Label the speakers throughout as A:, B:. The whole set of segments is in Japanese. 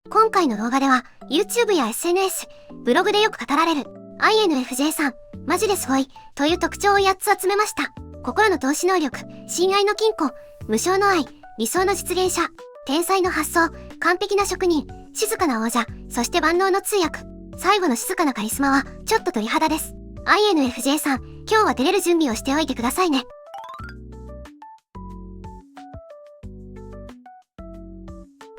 A: 今回の動画では YouTube や SNS、ブログでよく語られる INFJ さん、マジですごいという特徴を8つ集めました。心の投資能力、親愛の金庫、無償の愛、理想の実現者、天才の発想、完璧な職人、静かな王者、そして万能の通訳。最後の静かなカリスマはちょっと鳥肌です。INFJ さん、今日は照れる準備をしておいてくださいね。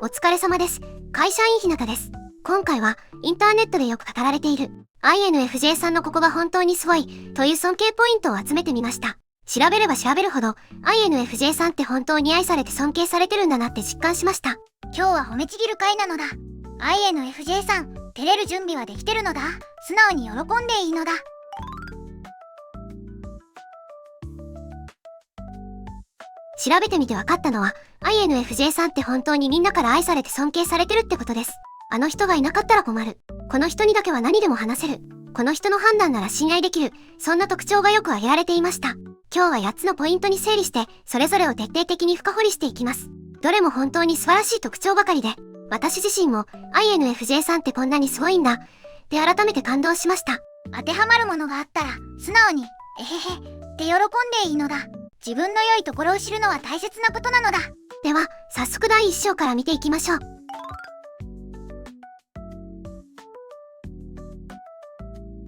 A: お疲れ様です。会社員ひなたです。今回はインターネットでよく語られている INFJ さんのここが本当にすごいという尊敬ポイントを集めてみました。調べれば調べるほど INFJ さんって本当に愛されて尊敬されてるんだなって実感しました。
B: 今日は褒めちぎる回なのだ。 INFJ さん、照れる準備はできてるのだ。素直に喜んでいいのだ。
A: 調べてみて分かったのは INFJ さんって本当にみんなから愛されて尊敬されてるってことです。あの人がいなかったら困る。この人にだけは何でも話せる。この人の判断なら信頼できる。そんな特徴がよく挙げられていました。今日は8つのポイントに整理してそれぞれを徹底的に深掘りしていきます。どれも本当に素晴らしい特徴ばかりで、私自身も INFJ さんってこんなにすごいんだって改めて感動しました。
B: 当てはまるものがあったら素直にえへへって喜んでいいのだ。自分の良いところを知るのは大切なことなのだ。
A: では早速第1章から見ていきましょう。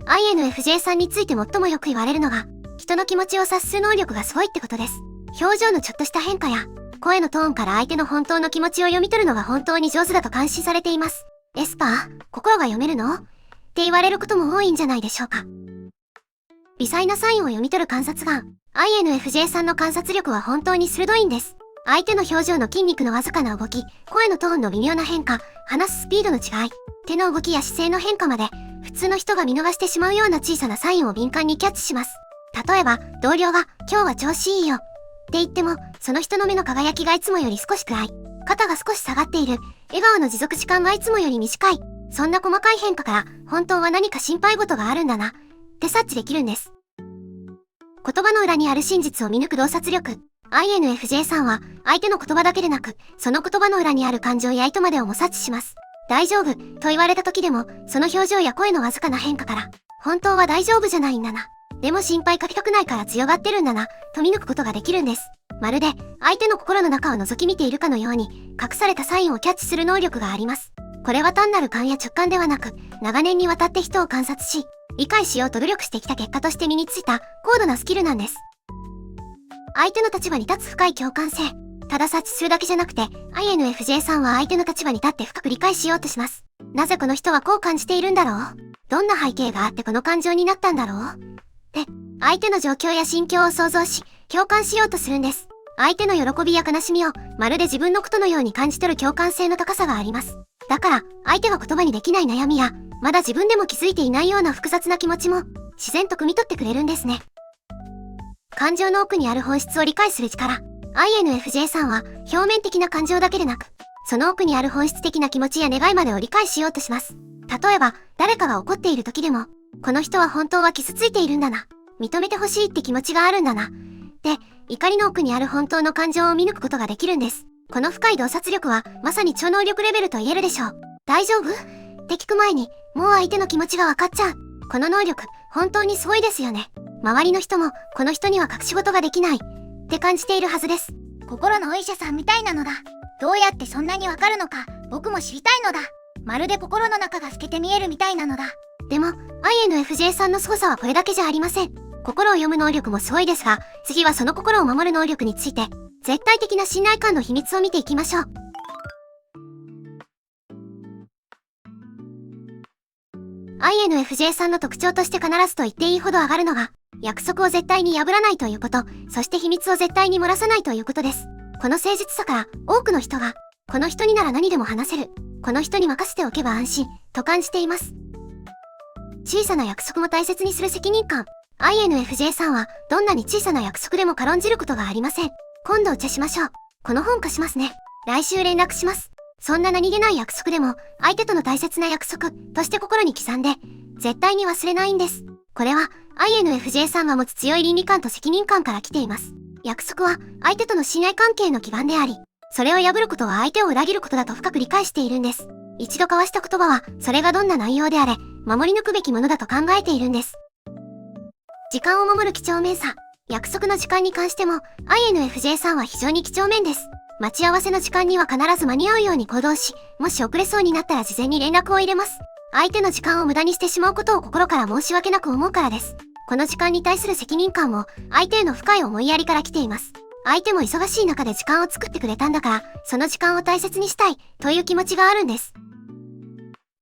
A: INFJ さんについて最もよく言われるのが、人の気持ちを察する能力がすごいってことです。表情のちょっとした変化や声のトーンから相手の本当の気持ちを読み取るのが本当に上手だと感心されています。エスパー、心が読めるの？って言われることも多いんじゃないでしょうか。微細なサインを読み取る観察眼。INFJ さんの観察力は本当に鋭いんです。相手の表情の筋肉のわずかな動き、声のトーンの微妙な変化、話すスピードの違い、手の動きや姿勢の変化まで、普通の人が見逃してしまうような小さなサインを敏感にキャッチします。例えば、同僚が、今日は調子いいよ。って言っても、その人の目の輝きがいつもより少し暗い。肩が少し下がっている。笑顔の持続時間がいつもより短い。そんな細かい変化から、本当は何か心配事があるんだな、って察知できるんです。言葉の裏にある真実を見抜く洞察力。INFJ さんは、相手の言葉だけでなく、その言葉の裏にある感情や意図までをも察知します。大丈夫、と言われた時でも、その表情や声のわずかな変化から、本当は大丈夫じゃないんだな。でも心配かけたくないから強がってるんだな、と見抜くことができるんです。まるで、相手の心の中を覗き見ているかのように、隠されたサインをキャッチする能力があります。これは単なる勘や直感ではなく、長年にわたって人を観察し、理解しようと努力してきた結果として身についた高度なスキルなんです。相手の立場に立つ深い共感性。ただ察知するだけじゃなくて、INFJ さんは相手の立場に立って深く理解しようとします。なぜこの人はこう感じているんだろう？どんな背景があってこの感情になったんだろう？で、相手の状況や心境を想像し、共感しようとするんです。相手の喜びや悲しみを、まるで自分のことのように感じ取る共感性の高さがあります。だから、相手が言葉にできない悩みや、まだ自分でも気づいていないような複雑な気持ちも、自然と汲み取ってくれるんですね。感情の奥にある本質を理解する力。INFJ さんは、表面的な感情だけでなく、その奥にある本質的な気持ちや願いまでを理解しようとします。例えば、誰かが怒っている時でも、この人は本当は傷ついているんだな。認めてほしいって気持ちがあるんだな。で、怒りの奥にある本当の感情を見抜くことができるんです。この深い洞察力は、まさに超能力レベルと言えるでしょう。大丈夫？って聞く前に、もう相手の気持ちがわかっちゃう。この能力、本当にすごいですよね。周りの人も、この人には隠し事ができない。って感じているはずです。
B: 心のお医者さんみたいなのだ。どうやってそんなにわかるのか、僕も知りたいのだ。まるで心の中が透けて見えるみたいなのだ。
A: でも、INFJ さんの凄さはこれだけじゃありません。心を読む能力もすごいですが、次はその心を守る能力について、絶対的な信頼感の秘密を見ていきましょう。INFJ さんの特徴として必ずと言っていいほど上がるのが、約束を絶対に破らないということ、そして秘密を絶対に漏らさないということです。この誠実さから多くの人が、この人になら何でも話せる、この人に任せておけば安心、と感じています。小さな約束も大切にする責任感。INFJ さんは、どんなに小さな約束でも軽んじることがありません。今度お茶しましょう。この本貸しますね。来週連絡します。そんな何気ない約束でも、相手との大切な約束として心に刻んで、絶対に忘れないんです。これは、INFJ さんが持つ強い倫理観と責任感から来ています。約束は、相手との信頼関係の基盤であり、それを破ることは相手を裏切ることだと深く理解しているんです。一度交わした言葉は、それがどんな内容であれ、守り抜くべきものだと考えているんです。時間を守る几帳面さ。約束の時間に関しても、INFJ さんは非常に几帳面です。待ち合わせの時間には必ず間に合うように行動し、もし遅れそうになったら事前に連絡を入れます。相手の時間を無駄にしてしまうことを心から申し訳なく思うからです。この時間に対する責任感も、相手への深い思いやりから来ています。相手も忙しい中で時間を作ってくれたんだから、その時間を大切にしたい、という気持ちがあるんです。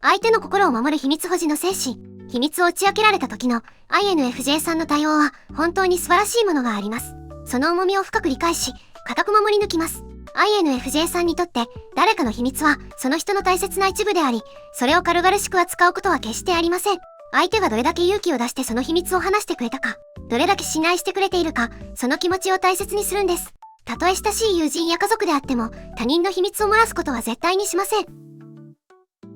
A: 相手の心を守る秘密保持の精神。秘密を打ち明けられた時の INFJ さんの対応は本当に素晴らしいものがあります。その重みを深く理解し、固く守り抜きます。INFJ さんにとって誰かの秘密はその人の大切な一部であり、それを軽々しく扱うことは決してありません。相手がどれだけ勇気を出してその秘密を話してくれたか、どれだけ信頼してくれているか、その気持ちを大切にするんです。たとえ親しい友人や家族であっても、他人の秘密を漏らすことは絶対にしません。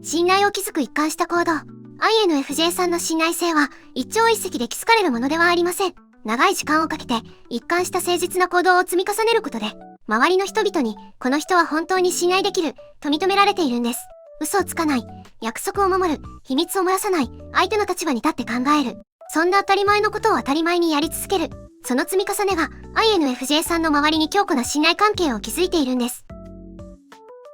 A: 信頼を築く一貫した行動。INFJ さんの信頼性は一朝一夕で築かれるものではありません。長い時間をかけて一貫した誠実な行動を積み重ねることで、周りの人々にこの人は本当に信頼できると認められているんです。嘘をつかない、約束を守る、秘密を漏らさない、相手の立場に立って考える。そんな当たり前のことを当たり前にやり続ける。その積み重ねが INFJ さんの周りに強固な信頼関係を築いているんです。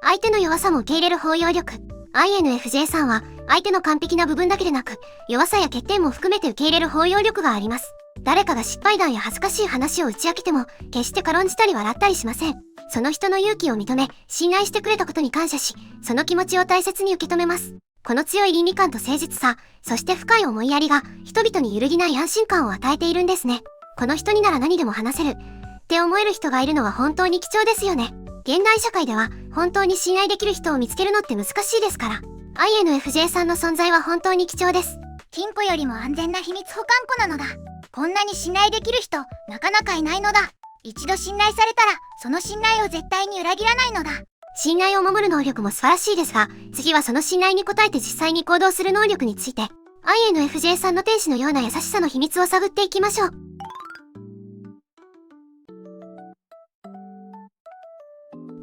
A: 相手の弱さも受け入れる包容力。INFJ さんは相手の完璧な部分だけでなく、弱さや欠点も含めて受け入れる包容力があります。誰かが失敗談や恥ずかしい話を打ち明けても、決して軽んじたり笑ったりしません。その人の勇気を認め、信頼してくれたことに感謝し、その気持ちを大切に受け止めます。この強い倫理観と誠実さ、そして深い思いやりが、人々に揺るぎない安心感を与えているんですね。この人になら何でも話せる、って思える人がいるのは本当に貴重ですよね。現代社会では、本当に信頼できる人を見つけるのって難しいですから。INFJ さんの存在は本当に貴重です。
B: 金庫よりも安全な秘密保管庫なのだ。こんなに信頼できる人、なかなかいないのだ。一度信頼されたら、その信頼を絶対に裏切らないのだ。
A: 信頼を守る能力も素晴らしいですが、次はその信頼に応えて実際に行動する能力について、INFJ さんの天使のような優しさの秘密を探っていきましょう。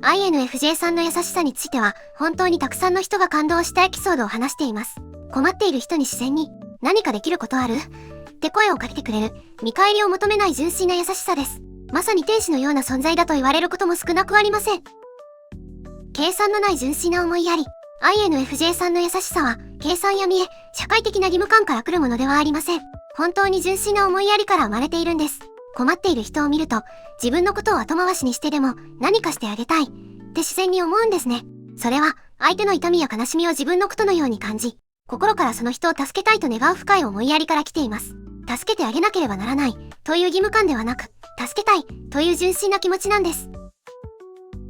A: INFJ さんの優しさについては、本当にたくさんの人が感動したエピソードを話しています。困っている人に自然に、何かできることある？って声をかけてくれる、見返りを求めない純粋な優しさです。まさに天使のような存在だと言われることも少なくありません。計算のない純粋な思いやり。INFJ さんの優しさは、計算や見栄、社会的な義務感から来るものではありません。本当に純粋な思いやりから生まれているんです。困っている人を見ると、自分のことを後回しにしてでも何かしてあげたいって自然に思うんですね。それは相手の痛みや悲しみを自分のことのように感じ、心からその人を助けたいと願う深い思いやりから来ています。助けてあげなければならないという義務感ではなく、助けたいという純粋な気持ちなんです。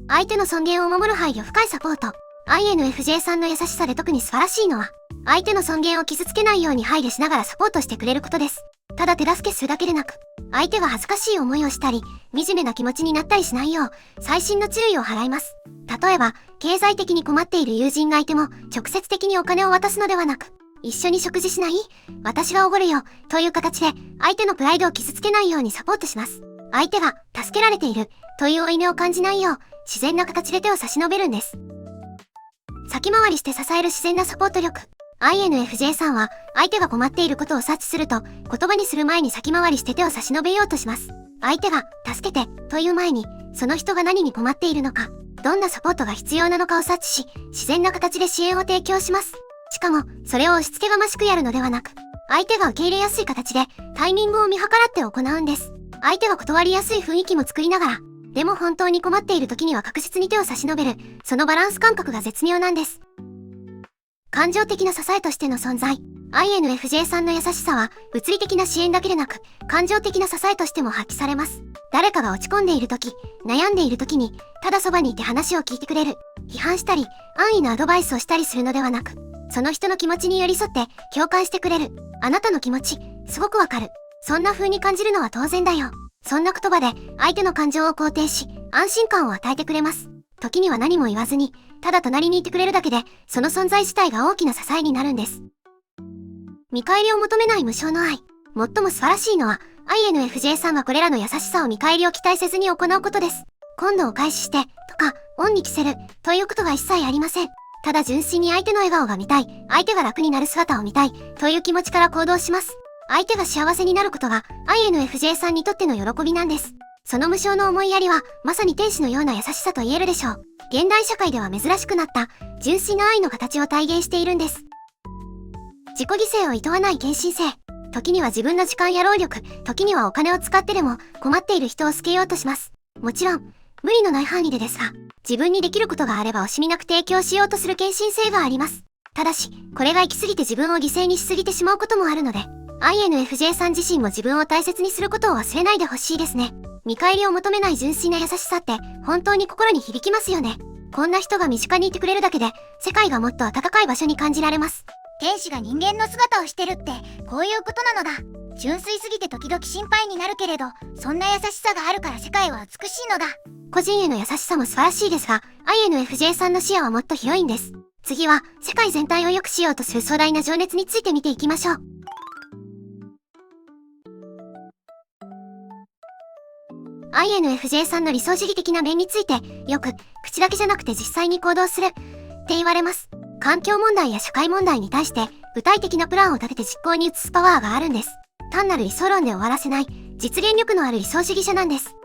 A: 相手の尊厳を守る配慮深いサポート。INFJ さんの優しさで特に素晴らしいのは、相手の尊厳を傷つけないように配慮しながらサポートしてくれることです。ただ手助けするだけでなく、相手が恥ずかしい思いをしたり、惨めな気持ちになったりしないよう、細心の注意を払います。例えば、経済的に困っている友人がいても、直接的にお金を渡すのではなく、一緒に食事しない？私がおごるよ、という形で、相手のプライドを傷つけないようにサポートします。相手が、助けられている、という負い目を感じないよう、自然な形で手を差し伸べるんです。先回りして支える自然なサポート力。INFJ さんは、相手が困っていることを察知すると、言葉にする前に先回りして手を差し伸べようとします。相手が、助けて、という前に、その人が何に困っているのか、どんなサポートが必要なのかを察知し、自然な形で支援を提供します。しかも、それを押し付けがましくやるのではなく、相手が受け入れやすい形で、タイミングを見計らって行うんです。相手が断りやすい雰囲気も作りながら、でも本当に困っている時には確実に手を差し伸べる、そのバランス感覚が絶妙なんです。感情的な支えとしての存在。INFJ さんの優しさは、物理的な支援だけでなく、感情的な支えとしても発揮されます。誰かが落ち込んでいる時、悩んでいる時に、ただそばにいて話を聞いてくれる。批判したり、安易なアドバイスをしたりするのではなく、その人の気持ちに寄り添って、共感してくれる。あなたの気持ち、すごくわかる。そんな風に感じるのは当然だよ。そんな言葉で、相手の感情を肯定し、安心感を与えてくれます。時には何も言わずに、ただ隣にいてくれるだけで、その存在自体が大きな支えになるんです。見返りを求めない無償の愛。最も素晴らしいのは、INFJ さんがこれらの優しさを見返りを期待せずに行うことです。今度お返しして、とか、恩に着せる、ということが一切ありません。ただ純粋に相手の笑顔が見たい、相手が楽になる姿を見たい、という気持ちから行動します。相手が幸せになることが INFJ さんにとっての喜びなんです。その無償の思いやりは、まさに天使のような優しさと言えるでしょう。現代社会では珍しくなった、純粋な愛の形を体現しているんです。自己犠牲を厭わない献身性。時には自分の時間や労力、時にはお金を使ってでも困っている人を救いようとします。もちろん、無理のない範囲でですが、自分にできることがあれば惜しみなく提供しようとする献身性があります。ただし、これが行き過ぎて自分を犠牲にしすぎてしまうこともあるので、INFJ さん自身も自分を大切にすることを忘れないでほしいですね。見返りを求めない純粋な優しさって本当に心に響きますよね。こんな人が身近にいてくれるだけで世界がもっと温かい場所に感じられます。
B: 天使が人間の姿をしてるってこういうことなのだ。純粋すぎて時々心配になるけれど、そんな優しさがあるから世界は美しいのだ。
A: 個人への優しさも素晴らしいですが、INFJ さんの視野はもっと広いんです。次は世界全体を良くしようとする壮大な情熱について見ていきましょう。INFJ さんの理想主義的な面について、よく口だけじゃなくて実際に行動するって言われます。環境問題や社会問題に対して具体的なプランを立てて実行に移すパワーがあるんです。単なる理想論で終わらせない実現力のある理想主義者なんです。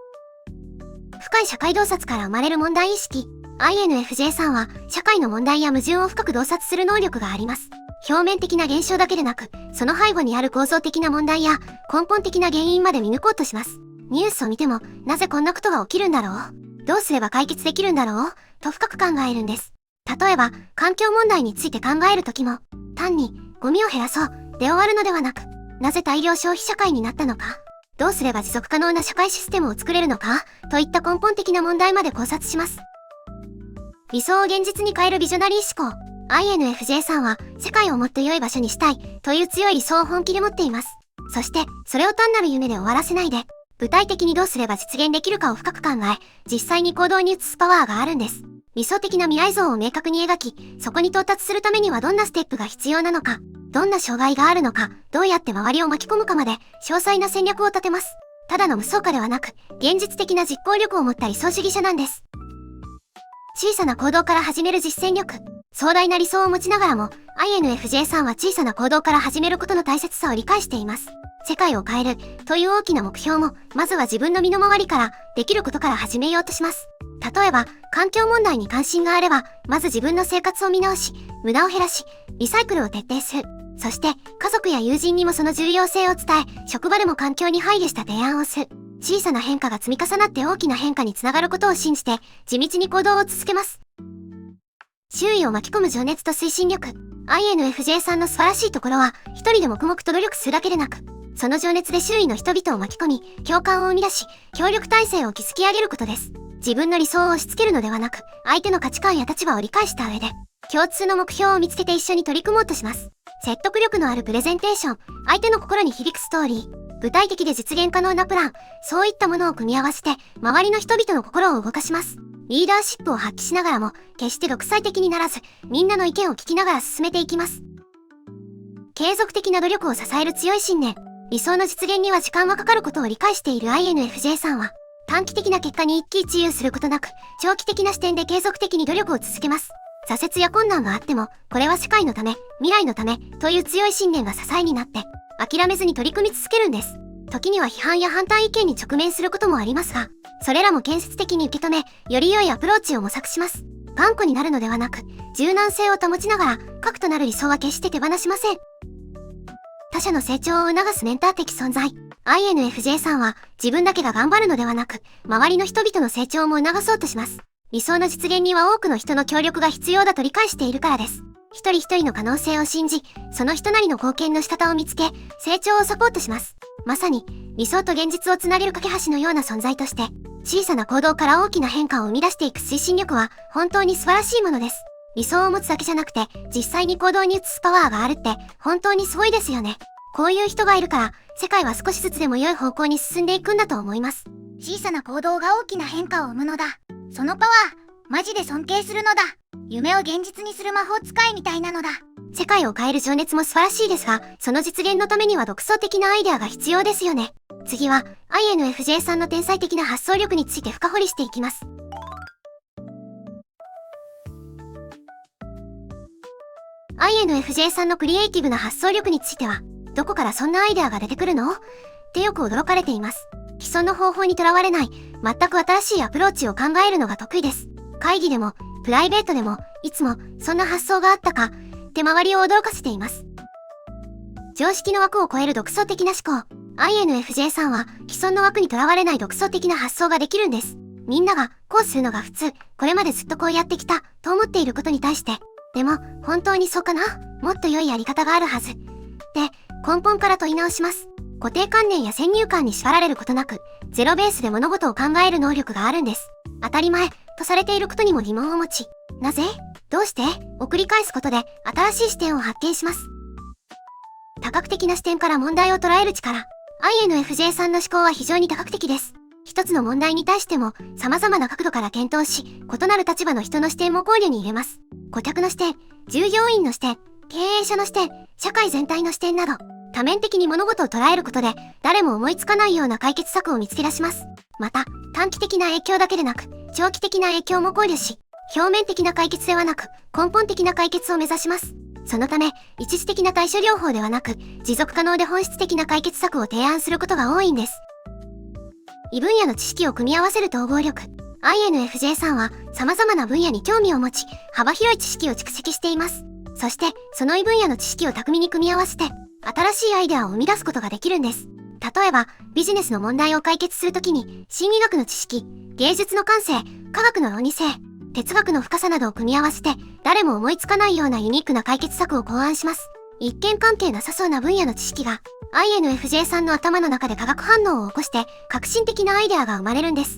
A: 深い社会洞察から生まれる問題意識。INFJ さんは社会の問題や矛盾を深く洞察する能力があります。表面的な現象だけでなく、その背後にある構造的な問題や根本的な原因まで見抜こうとします。ニュースを見ても、なぜこんなことが起きるんだろう？どうすれば解決できるんだろう？と深く考えるんです。例えば、環境問題について考えるときも、単にゴミを減らそうで終わるのではなく、なぜ大量消費社会になったのか？どうすれば持続可能な社会システムを作れるのか？といった根本的な問題まで考察します。理想を現実に変えるビジョナリー思考。INFJ さんは世界をもっと良い場所にしたいという強い理想を本気で持っています。そして、それを単なる夢で終わらせないで、具体的にどうすれば実現できるかを深く考え、実際に行動に移すパワーがあるんです。理想的な未来像を明確に描き、そこに到達するためにはどんなステップが必要なのか、どんな障害があるのか、どうやって周りを巻き込むかまで、詳細な戦略を立てます。ただの無双家ではなく、現実的な実行力を持った理想主義者なんです。小さな行動から始める実践力。壮大な理想を持ちながらも、INFJ さんは小さな行動から始めることの大切さを理解しています。世界を変えるという大きな目標も、まずは自分の身の回りから、できることから始めようとします。例えば、環境問題に関心があれば、まず自分の生活を見直し、無駄を減らし、リサイクルを徹底する。そして、家族や友人にもその重要性を伝え、職場でも環境に配慮した提案をする。小さな変化が積み重なって大きな変化につながることを信じて、地道に行動を続けます。周囲を巻き込む情熱と推進力。INFJ さんの素晴らしいところは、一人で黙々と努力するだけでなく、その情熱で周囲の人々を巻き込み、共感を生み出し、協力体制を築き上げることです。自分の理想を押し付けるのではなく、相手の価値観や立場を理解した上で、共通の目標を見つけて一緒に取り組もうとします。説得力のあるプレゼンテーション、相手の心に響くストーリー、具体的で実現可能なプラン、そういったものを組み合わせて、周りの人々の心を動かします。リーダーシップを発揮しながらも、決して独裁的にならず、みんなの意見を聞きながら進めていきます。継続的な努力を支える強い信念。理想の実現には時間がかかることを理解している INFJ さんは、短期的な結果に一喜一憂することなく、長期的な視点で継続的に努力を続けます。挫折や困難があっても、これは世界のため、未来のため、という強い信念が支えになって、諦めずに取り組み続けるんです。時には批判や反対意見に直面することもありますが、それらも建設的に受け止め、より良いアプローチを模索します。頑固になるのではなく、柔軟性を保ちながら、核となる理想は決して手放しません。他者の成長を促すメンター的存在。INFJ さんは自分だけが頑張るのではなく、周りの人々の成長も促そうとします。理想の実現には多くの人の協力が必要だと理解しているからです。一人一人の可能性を信じ、その人なりの貢献の仕方を見つけ、成長をサポートします。まさに、理想と現実をつなげる架け橋のような存在として、小さな行動から大きな変化を生み出していく推進力は本当に素晴らしいものです。理想を持つだけじゃなくて、実際に行動に移すパワーがあるって本当にすごいですよね。こういう人がいるから、世界は少しずつでも良い方向に進んでいくんだと思います。
B: 小さな行動が大きな変化を生むのだ。そのパワー、マジで尊敬するのだ。夢を現実にする魔法使いみたいなのだ。
A: 世界を変える情熱も素晴らしいですが、その実現のためには独創的なアイデアが必要ですよね。次は、INFJ さんの天才的な発想力について深掘りしていきます。INFJ さんのクリエイティブな発想力については、どこからそんなアイデアが出てくるのってよく驚かれています。既存の方法にとらわれない、全く新しいアプローチを考えるのが得意です。会議でも、プライベートでも、いつも、そんな発想があったか、って周りを驚かせています。常識の枠を超える独創的な思考。INFJ さんは、既存の枠にとらわれない独創的な発想ができるんです。みんなが、こうするのが普通、これまでずっとこうやってきた、と思っていることに対して、でも、本当にそうかな？もっと良いやり方があるはず。で、根本から問い直します。固定観念や先入観に縛られることなく、ゼロベースで物事を考える能力があるんです。当たり前、とされていることにも疑問を持ち、なぜ？どうして？を繰り返すことで、新しい視点を発見します。多角的な視点から問題を捉える力。INFJ さんの思考は非常に多角的です。一つの問題に対しても、様々な角度から検討し、異なる立場の人の視点も考慮に入れます。顧客の視点、従業員の視点、経営者の視点、社会全体の視点など、多面的に物事を捉えることで、誰も思いつかないような解決策を見つけ出します。また、短期的な影響だけでなく、長期的な影響も考慮し、表面的な解決ではなく、根本的な解決を目指します。そのため、一時的な対処療法ではなく、持続可能で本質的な解決策を提案することが多いんです。異分野の知識を組み合わせる統合力。INFJ さんは様々な分野に興味を持ち、幅広い知識を蓄積しています。そして、その異分野の知識を巧みに組み合わせて、新しいアイデアを生み出すことができるんです。例えば、ビジネスの問題を解決するときに、心理学の知識、芸術の感性、科学の論理性、哲学の深さなどを組み合わせて、誰も思いつかないようなユニークな解決策を考案します。一見関係なさそうな分野の知識が、INFJ さんの頭の中で化学反応を起こして、革新的なアイデアが生まれるんです。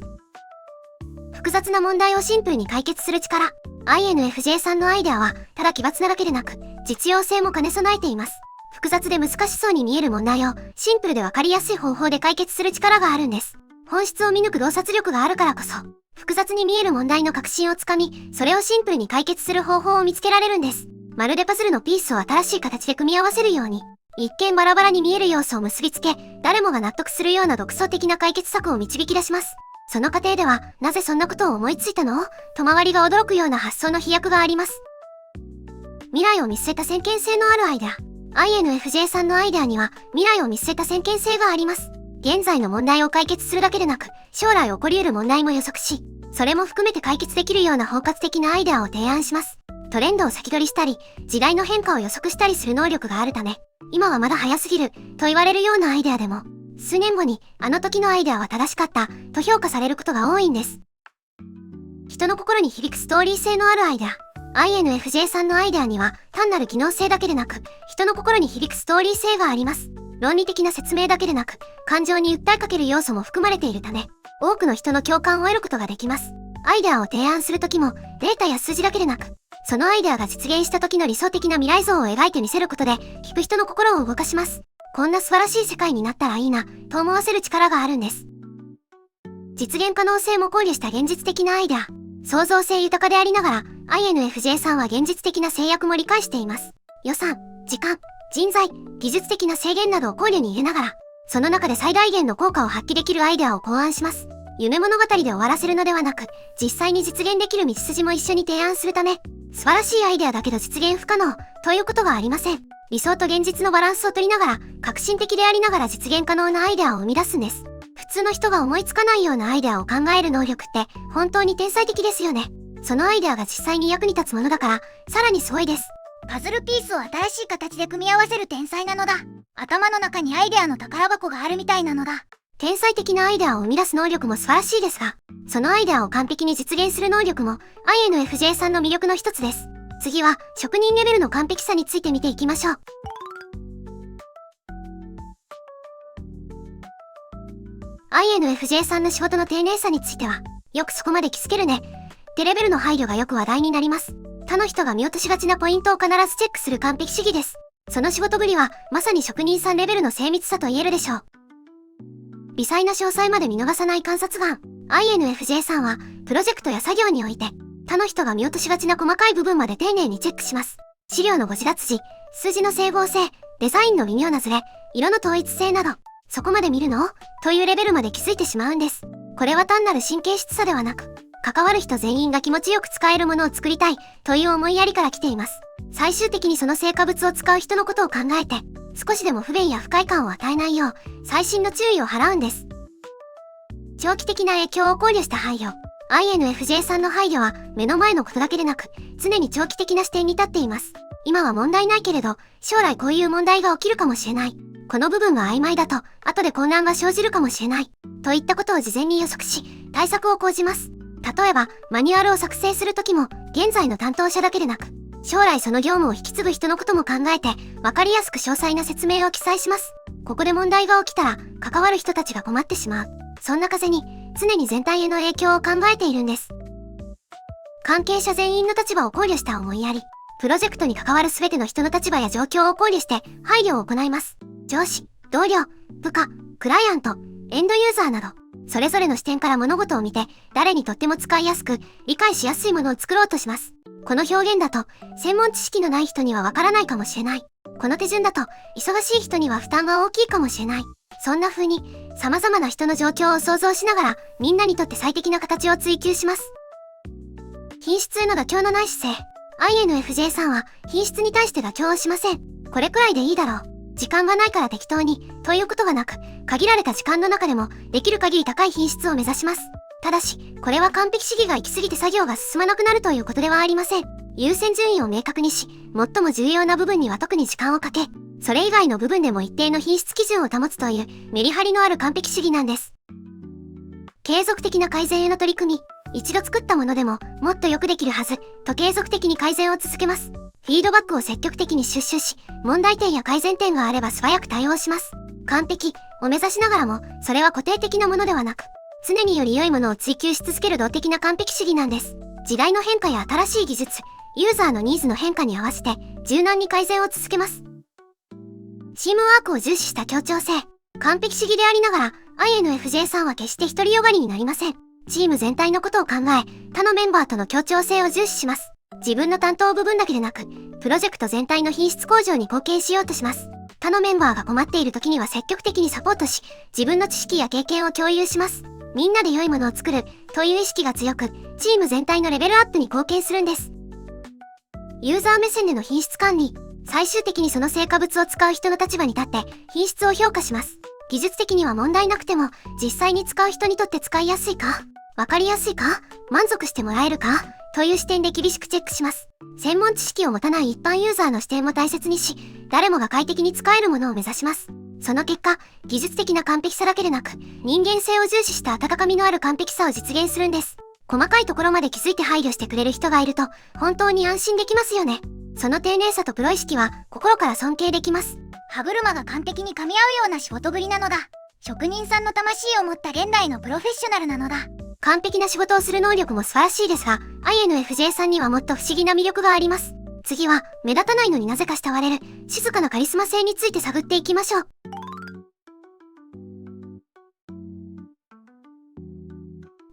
A: 複雑な問題をシンプルに解決する力。INFJ さんのアイデアは、ただ奇抜なだけでなく、実用性も兼ね備えています。複雑で難しそうに見える問題を、シンプルでわかりやすい方法で解決する力があるんです。本質を見抜く洞察力があるからこそ、複雑に見える問題の核心をつかみ、それをシンプルに解決する方法を見つけられるんです。まるでパズルのピースを新しい形で組み合わせるように、一見バラバラに見える要素を結びつけ、誰もが納得するような独創的な解決策を導き出します。その過程では、なぜそんなことを思いついたの？と周りが驚くような発想の飛躍があります。未来を見据えた先見性のあるアイデア。INFJ さんのアイデアには、未来を見据えた先見性があります。現在の問題を解決するだけでなく、将来起こり得る問題も予測し、それも含めて解決できるような包括的なアイデアを提案します。トレンドを先取りしたり、時代の変化を予測したりする能力があるため、今はまだ早すぎる、と言われるようなアイデアでも、数年後に、あの時のアイデアは正しかった、と評価されることが多いんです。人の心に響くストーリー性のあるアイデア。INFJ さんのアイデアには、単なる機能性だけでなく、人の心に響くストーリー性があります。論理的な説明だけでなく、感情に訴えかける要素も含まれているため、多くの人の共感を得ることができます。アイデアを提案するときも、データや数字だけでなく、そのアイデアが実現した時の理想的な未来像を描いてみせることで、聞く人の心を動かします。こんな素晴らしい世界になったらいいな、と思わせる力があるんです。実現可能性も考慮した現実的なアイデア。創造性豊かでありながら、INFJ さんは現実的な制約も理解しています。予算、時間、人材、技術的な制限などを考慮に入れながら、その中で最大限の効果を発揮できるアイデアを考案します。夢物語で終わらせるのではなく、実際に実現できる道筋も一緒に提案するため、素晴らしいアイデアだけど実現不可能、ということがありません。理想と現実のバランスを取りながら、革新的でありながら実現可能なアイデアを生み出すんです。普通の人が思いつかないようなアイデアを考える能力って、本当に天才的ですよね。そのアイデアが実際に役に立つものだから、さらにすごいです。
B: パズルピースを新しい形で組み合わせる天才なのだ。頭の中にアイデアの宝箱があるみたいなのだ。
A: 天才的なアイデアを生み出す能力も素晴らしいですが、そのアイデアを完璧に実現する能力も INFJ さんの魅力の一つです。次は職人レベルの完璧さについて見ていきましょう。INFJ さんの仕事の丁寧さについては、よくそこまで気づけるねってレベルの配慮がよく話題になります。他の人が見落としがちなポイントを必ずチェックする完璧主義です。その仕事ぶりはまさに職人さんレベルの精密さと言えるでしょう。微細な詳細まで見逃さない観察眼。INFJ さんはプロジェクトや作業において他の人が見落としがちな細かい部分まで丁寧にチェックします。資料の誤字脱字、数字の整合性、デザインの微妙なズレ、色の統一性など、そこまで見るの？というレベルまで気づいてしまうんです。これは単なる神経質さではなく、関わる人全員が気持ちよく使えるものを作りたいという思いやりから来ています。最終的にその成果物を使う人のことを考えて、少しでも不便や不快感を与えないよう細心の注意を払うんです。長期的な影響を考慮した配慮。INFJ さんの配慮は目の前のことだけでなく、常に長期的な視点に立っています。今は問題ないけれど、将来こういう問題が起きるかもしれない。この部分が曖昧だと、後で混乱が生じるかもしれない。といったことを事前に予測し、対策を講じます。例えば、マニュアルを作成するときも、現在の担当者だけでなく、将来その業務を引き継ぐ人のことも考えて、わかりやすく詳細な説明を記載します。ここで問題が起きたら、関わる人たちが困ってしまう。そんな風に、常に全体への影響を考えているんです。関係者全員の立場を考慮した思いやり。プロジェクトに関わるすべての人の立場や状況を考慮して配慮を行います。上司、同僚、部下、クライアント、エンドユーザーなど、それぞれの視点から物事を見て、誰にとっても使いやすく、理解しやすいものを作ろうとします。この表現だと、専門知識のない人にはわからないかもしれない。この手順だと、忙しい人には負担が大きいかもしれない。そんな風に、様々な人の状況を想像しながら、みんなにとって最適な形を追求します。品質への妥協のない姿勢。INFJ さんは品質に対して妥協をしません。これくらいでいいだろう。時間がないから適当に、ということがなく、限られた時間の中でも、できる限り高い品質を目指します。ただし、これは完璧主義が行き過ぎて作業が進まなくなるということではありません。優先順位を明確にし、最も重要な部分には特に時間をかけ、それ以外の部分でも一定の品質基準を保つというメリハリのある完璧主義なんです。継続的な改善への取り組み。一度作ったものでももっとよくできるはずと継続的に改善を続けます。フィードバックを積極的に収集し、問題点や改善点があれば素早く対応します。完璧を目指しながらも、それは固定的なものではなく、常により良いものを追求し続ける動的な完璧主義なんです。時代の変化や新しい技術、ユーザーのニーズの変化に合わせて柔軟に改善を続けます。チームワークを重視した協調性。完璧主義でありながら、INFJ さんは決して独りよがりになりません。チーム全体のことを考え、他のメンバーとの協調性を重視します。自分の担当部分だけでなく、プロジェクト全体の品質向上に貢献しようとします。他のメンバーが困っている時には積極的にサポートし、自分の知識や経験を共有します。みんなで良いものを作るという意識が強く、チーム全体のレベルアップに貢献するんです。ユーザー目線での品質管理。最終的にその成果物を使う人の立場に立って品質を評価します。技術的には問題なくても、実際に使う人にとって使いやすいか、わかりやすいか、満足してもらえるか、という視点で厳しくチェックします。専門知識を持たない一般ユーザーの視点も大切にし、誰もが快適に使えるものを目指します。その結果、技術的な完璧さだけでなく、人間性を重視した温かみのある完璧さを実現するんです。細かいところまで気づいて配慮してくれる人がいると、本当に安心できますよね。その丁寧さとプロ意識は、心から尊敬できます。
B: 歯車が完璧に噛み合うような仕事ぶりなのだ。職人さんの魂を持った現代のプロフェッショナルなのだ。
A: 完璧な仕事をする能力も素晴らしいですが、INFJ さんにはもっと不思議な魅力があります。次は、目立たないのになぜか慕われる、静かなカリスマ性について探っていきましょう。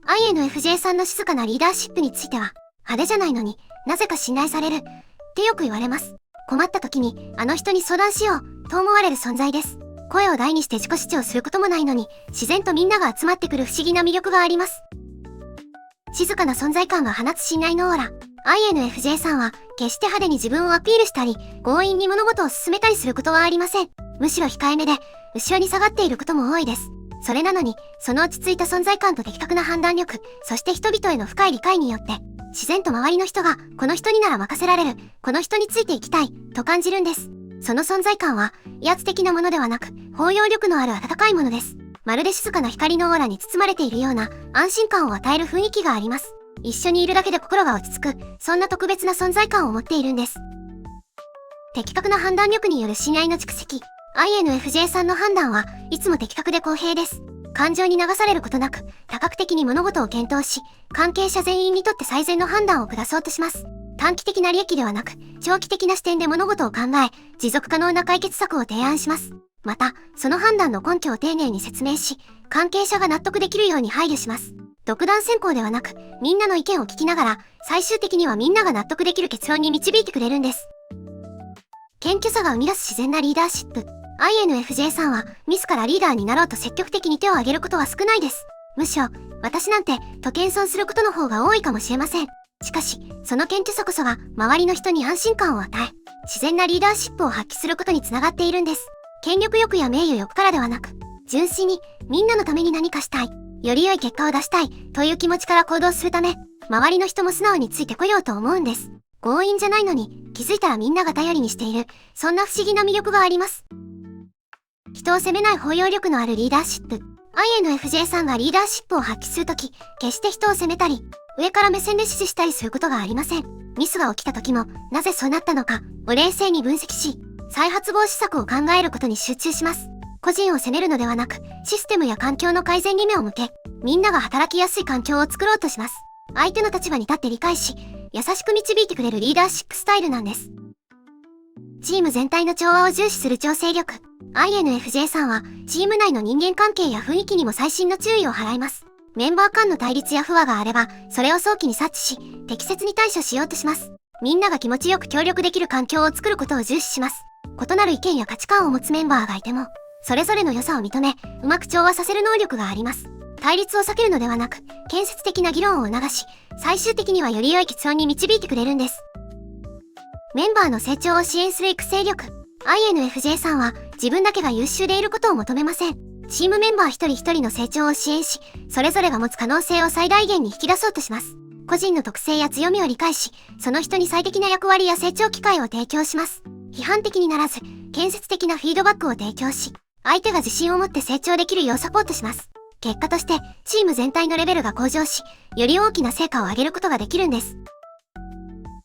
A: INFJ さんの静かなリーダーシップについては、派手じゃないのになぜか信頼されるってよく言われます。困った時にあの人に相談しようと思われる存在です。声を大にして自己主張することもないのに、自然とみんなが集まってくる不思議な魅力があります。静かな存在感が放つ信頼のオーラ。INFJ さんは決して派手に自分をアピールしたり、強引に物事を進めたりすることはありません。むしろ控えめで、後ろに下がっていることも多いです。それなのに、その落ち着いた存在感と的確な判断力、そして人々への深い理解によって、自然と周りの人が、この人になら任せられる、この人についていきたい、と感じるんです。その存在感は、威圧的なものではなく、包容力のある温かいものです。まるで静かな光のオーラに包まれているような、安心感を与える雰囲気があります。一緒にいるだけで心が落ち着く、そんな特別な存在感を持っているんです。的確な判断力による信頼の蓄積。INFJ さんの判断はいつも的確で公平です。感情に流されることなく、多角的に物事を検討し、関係者全員にとって最善の判断を下そうとします。短期的な利益ではなく、長期的な視点で物事を考え、持続可能な解決策を提案します。また、その判断の根拠を丁寧に説明し、関係者が納得できるように配慮します。独断専行ではなく、みんなの意見を聞きながら、最終的にはみんなが納得できる結論に導いてくれるんです。謙虚さが生み出す自然なリーダーシップ。INFJ さんは、自らリーダーになろうと積極的に手を挙げることは少ないです。むしろ、私なんて、と謙遜することの方が多いかもしれません。しかし、その謙虚さこそが、周りの人に安心感を与え、自然なリーダーシップを発揮することにつながっているんです。権力欲や名誉欲からではなく、純粋に、みんなのために何かしたい、より良い結果を出したい、という気持ちから行動するため、周りの人も素直についてこようと思うんです。強引じゃないのに、気づいたらみんなが頼りにしている、そんな不思議な魅力があります。人を責めない包容力のあるリーダーシップ。INFJ さんがリーダーシップを発揮するとき、決して人を責めたり、上から目線で指示したりすることがありません。ミスが起きた時も、なぜそうなったのかを冷静に分析し、再発防止策を考えることに集中します。個人を責めるのではなく、システムや環境の改善に目を向け、みんなが働きやすい環境を作ろうとします。相手の立場に立って理解し、優しく導いてくれるリーダーシップスタイルなんです。チーム全体の調和を重視する調整力。INFJ さんは、チーム内の人間関係や雰囲気にも細心の注意を払います。メンバー間の対立や不和があれば、それを早期に察知し、適切に対処しようとします。みんなが気持ちよく協力できる環境を作ることを重視します。異なる意見や価値観を持つメンバーがいても、それぞれの良さを認め、うまく調和させる能力があります。対立を避けるのではなく、建設的な議論を促し、最終的にはより良い結論に導いてくれるんです。メンバーの成長を支援する育成力。INFJ さんは自分だけが優秀でいることを求めません。チームメンバー一人一人の成長を支援し、それぞれが持つ可能性を最大限に引き出そうとします。個人の特性や強みを理解し、その人に最適な役割や成長機会を提供します。批判的にならず、建設的なフィードバックを提供し、相手が自信を持って成長できるようサポートします。結果として、チーム全体のレベルが向上し、より大きな成果を上げることができるんです。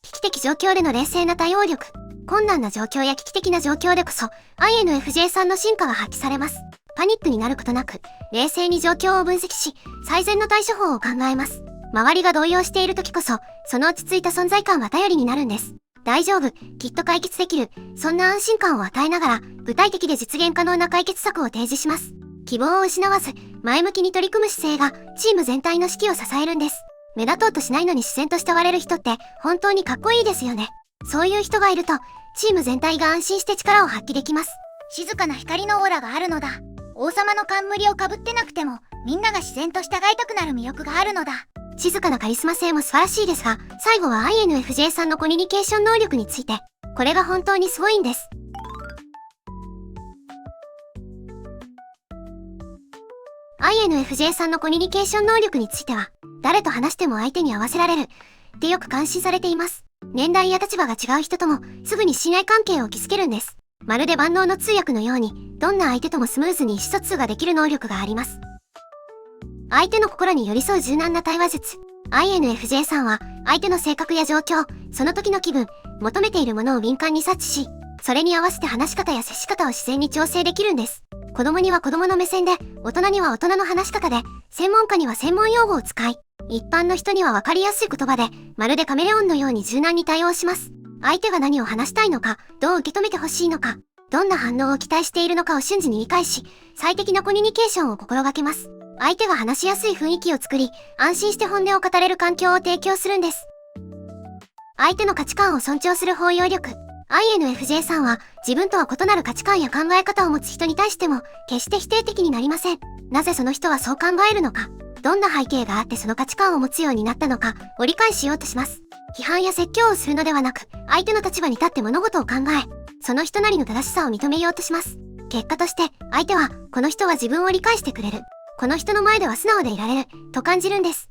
A: 危機的状況での冷静な対応力。困難な状況や危機的な状況でこそ、INFJ さんの進化が発揮されます。パニックになることなく、冷静に状況を分析し、最善の対処法を考えます。周りが動揺している時こそ、その落ち着いた存在感は頼りになるんです。大丈夫、きっと解決できる、そんな安心感を与えながら、具体的で実現可能な解決策を提示します。希望を失わず、前向きに取り組む姿勢が、チーム全体の士気を支えるんです。目立とうとしないのに自然と慕われる人って、本当にかっこいいですよね。そういう人がいると、チーム全体が安心して力を発揮できます。
B: 静かな光のオーラがあるのだ。王様の冠をかぶってなくても、みんなが自然と従いたくなる魅力があるのだ。
A: 静かなカリスマ性も素晴らしいですが、最後は INFJ さんのコミュニケーション能力について、これが本当にすごいんです。INFJ さんのコミュニケーション能力については、誰と話しても相手に合わせられる、ってよく感心されています。年代や立場が違う人とも、すぐに信頼関係を築けるんです。まるで万能の通訳のように、どんな相手ともスムーズに意思疎通ができる能力があります。相手の心に寄り添う柔軟な対話術。INFJ さんは、相手の性格や状況、その時の気分、求めているものを敏感に察知し、それに合わせて話し方や接し方を自然に調整できるんです。子供には子供の目線で、大人には大人の話し方で、専門家には専門用語を使い、一般の人には分かりやすい言葉で、まるでカメレオンのように柔軟に対応します。相手が何を話したいのか、どう受け止めてほしいのか、どんな反応を期待しているのかを瞬時に理解し、最適なコミュニケーションを心がけます。相手が話しやすい雰囲気を作り、安心して本音を語れる環境を提供するんです。相手の価値観を尊重する包容力。INFJ さんは自分とは異なる価値観や考え方を持つ人に対しても決して否定的になりません。なぜその人はそう考えるのか、どんな背景があってその価値観を持つようになったのかを理解しようとします。批判や説教をするのではなく、相手の立場に立って物事を考え、その人なりの正しさを認めようとします。結果として、相手は、この人は自分を理解してくれる。この人の前では素直でいられる、と感じるんです。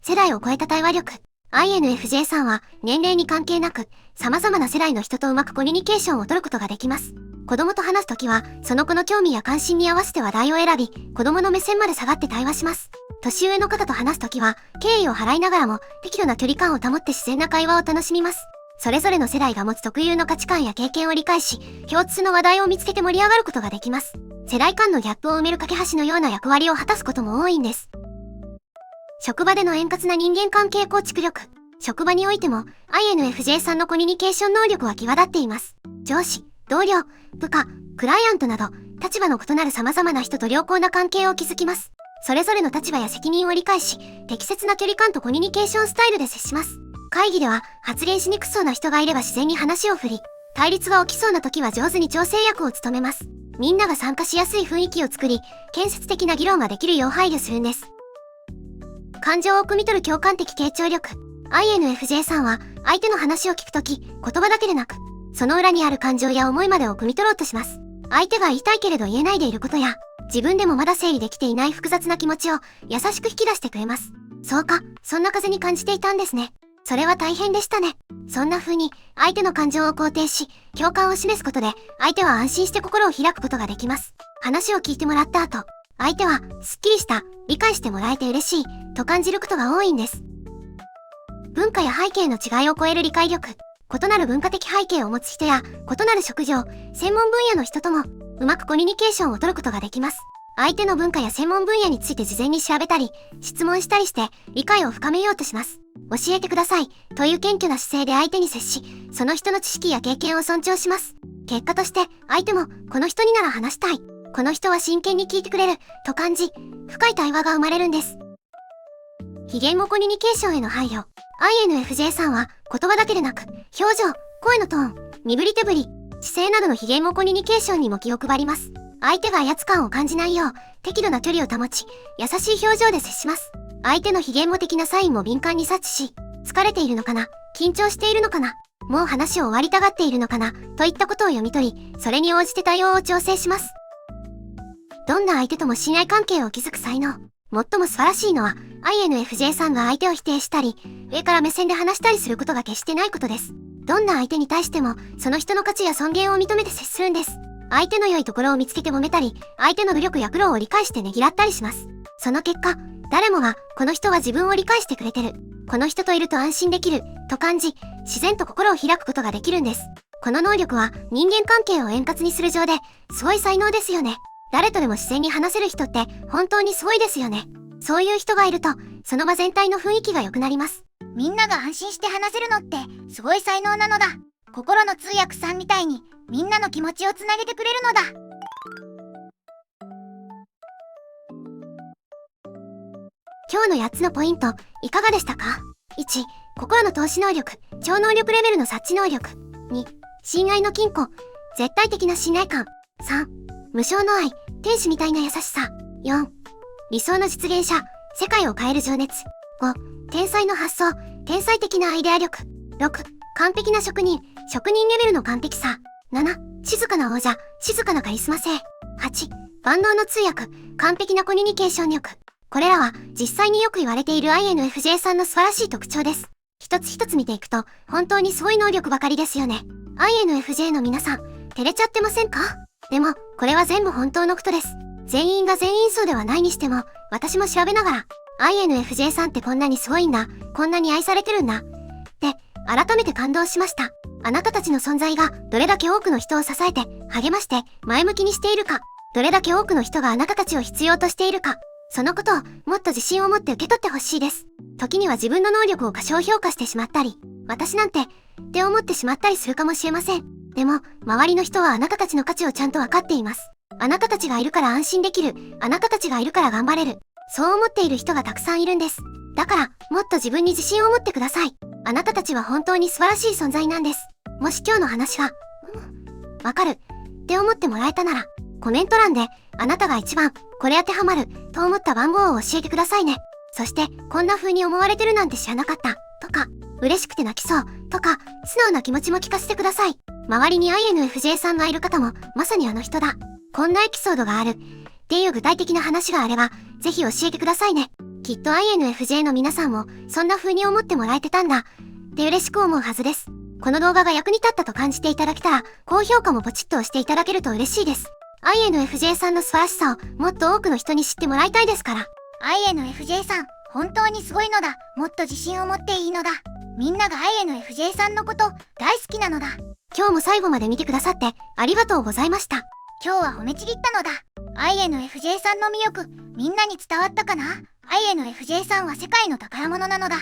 A: 世代を超えた対話力。INFJ さんは、年齢に関係なく、様々な世代の人とうまくコミュニケーションを取ることができます。子供と話すときは、その子の興味や関心に合わせて話題を選び、子供の目線まで下がって対話します。年上の方と話すときは、敬意を払いながらも、適度な距離感を保って自然な会話を楽しみます。それぞれの世代が持つ特有の価値観や経験を理解し、共通の話題を見つけて盛り上がることができます。世代間のギャップを埋める架け橋のような役割を果たすことも多いんです。職場での円滑な人間関係構築力。職場においても、INFJ さんのコミュニケーション能力は際立っています。上司、同僚、部下、クライアントなど、立場の異なる様々な人と良好な関係を築きます。それぞれの立場や責任を理解し、適切な距離感とコミュニケーションスタイルで接します。会議では、発言しにくそうな人がいれば自然に話を振り、対立が起きそうな時は上手に調整役を務めます。みんなが参加しやすい雰囲気を作り、建設的な議論ができるよう配慮するんです。感情を汲み取る共感的傾聴力。INFJ さんは相手の話を聞くとき、言葉だけでなく、その裏にある感情や思いまでを汲み取ろうとします。相手が言いたいけれど言えないでいることや、自分でもまだ整理できていない複雑な気持ちを優しく引き出してくれます。そうか、そんな風に感じていたんですね。それは大変でしたね。そんな風に相手の感情を肯定し、共感を示すことで、相手は安心して心を開くことができます。話を聞いてもらった後、相手はすっきりした、理解してもらえて嬉しい、と感じることが多いんです。文化や背景の違いを超える理解力。異なる文化的背景を持つ人や、異なる職業、専門分野の人とも、うまくコミュニケーションを取ることができます。相手の文化や専門分野について事前に調べたり、質問したりして、理解を深めようとします。教えてください、という謙虚な姿勢で相手に接し、その人の知識や経験を尊重します。結果として、相手も、この人になら話したい。この人は真剣に聞いてくれる、と感じ、深い対話が生まれるんです。非言語コミュニケーションへの配慮。INFJ さんは言葉だけでなく、表情、声のトーン、身振り手振り、姿勢などの非言語コミュニケーションにも気を配ります。相手が威圧感を感じないよう、適度な距離を保ち、優しい表情で接します。相手の非言語的なサインも敏感に察知し、疲れているのかな、緊張しているのかな、もう話を終わりたがっているのかな、といったことを読み取り、それに応じて対応を調整します。どんな相手とも信頼関係を築く才能。最も素晴らしいのは、INFJ さんが相手を否定したり、上から目線で話したりすることが決してないことです。どんな相手に対しても、その人の価値や尊厳を認めて接するんです。相手の良いところを見つけて揉めたり、相手の努力や苦労を理解してねぎらったりします。その結果、誰もが、この人は自分を理解してくれてる。この人といると安心できる、と感じ、自然と心を開くことができるんです。この能力は、人間関係を円滑にする上で、すごい才能ですよね。誰とでも自然に話せる人って、本当にすごいですよね。そういう人がいると、その場全体の雰囲気が良くなります。
B: みんなが安心して話せるのってすごい才能なのだ。心の通訳さんみたいにみんなの気持ちをつなげてくれるのだ。
A: 今日の8つのポイント、いかがでしたか？ 1. 心の透視能力、超能力レベルの察知能力。2. 親愛の金庫、絶対的な信頼感。3. 無償の愛、天使みたいな優しさ。4. 理想の実現者、世界を変える情熱。5. 天才の発想、天才的なアイデア力。6. 完璧な職人、職人レベルの完璧さ。7. 静かな王者、静かなカリスマ性。8. 万能の通訳、完璧なコミュニケーション力。これらは実際によく言われている INFJ さんの素晴らしい特徴です。一つ一つ見ていくと、本当にすごい能力ばかりですよね。INFJ の皆さん、照れちゃってませんか？でも、これは全部本当のことです。全員が全員そうではないにしても、私も調べながら、INFJ さんってこんなにすごいんだ、こんなに愛されてるんだ、って改めて感動しました。あなたたちの存在がどれだけ多くの人を支えて、励まして、前向きにしているか、どれだけ多くの人があなたたちを必要としているか、そのことをもっと自信を持って受け取ってほしいです。時には自分の能力を過小評価してしまったり、私なんて、って思ってしまったりするかもしれません。でも、周りの人はあなたたちの価値をちゃんと分かっています。あなたたちがいるから安心できる。あなたたちがいるから頑張れる。そう思っている人がたくさんいるんです。だから、もっと自分に自信を持ってください。あなたたちは本当に素晴らしい存在なんです。もし今日の話が、わかる、って思ってもらえたなら、コメント欄で、あなたが一番、これ当てはまる、と思った番号を教えてくださいね。そして、こんな風に思われてるなんて知らなかった、とか、嬉しくて泣きそう、とか、素直な気持ちも聞かせてください。周りに INFJ さんがいる方も、まさにあの人だ。こんなエピソードがある。っていう具体的な話があれば、ぜひ教えてくださいね。きっと INFJ の皆さんも、そんな風に思ってもらえてたんだ。って嬉しく思うはずです。この動画が役に立ったと感じていただけたら、高評価もポチッと押していただけると嬉しいです。INFJ さんの素晴らしさを、もっと多くの人に知ってもらいたいですから。
B: INFJ さん、本当にすごいのだ。もっと自信を持っていいのだ。みんなが INFJ さんのこと大好きなのだ。
A: 今日も最後まで見てくださってありがとうございました。
B: 今日は褒めちぎったのだ。INFJ さんの魅力、みんなに伝わったかな？ INFJ さんは世界の宝物なのだ。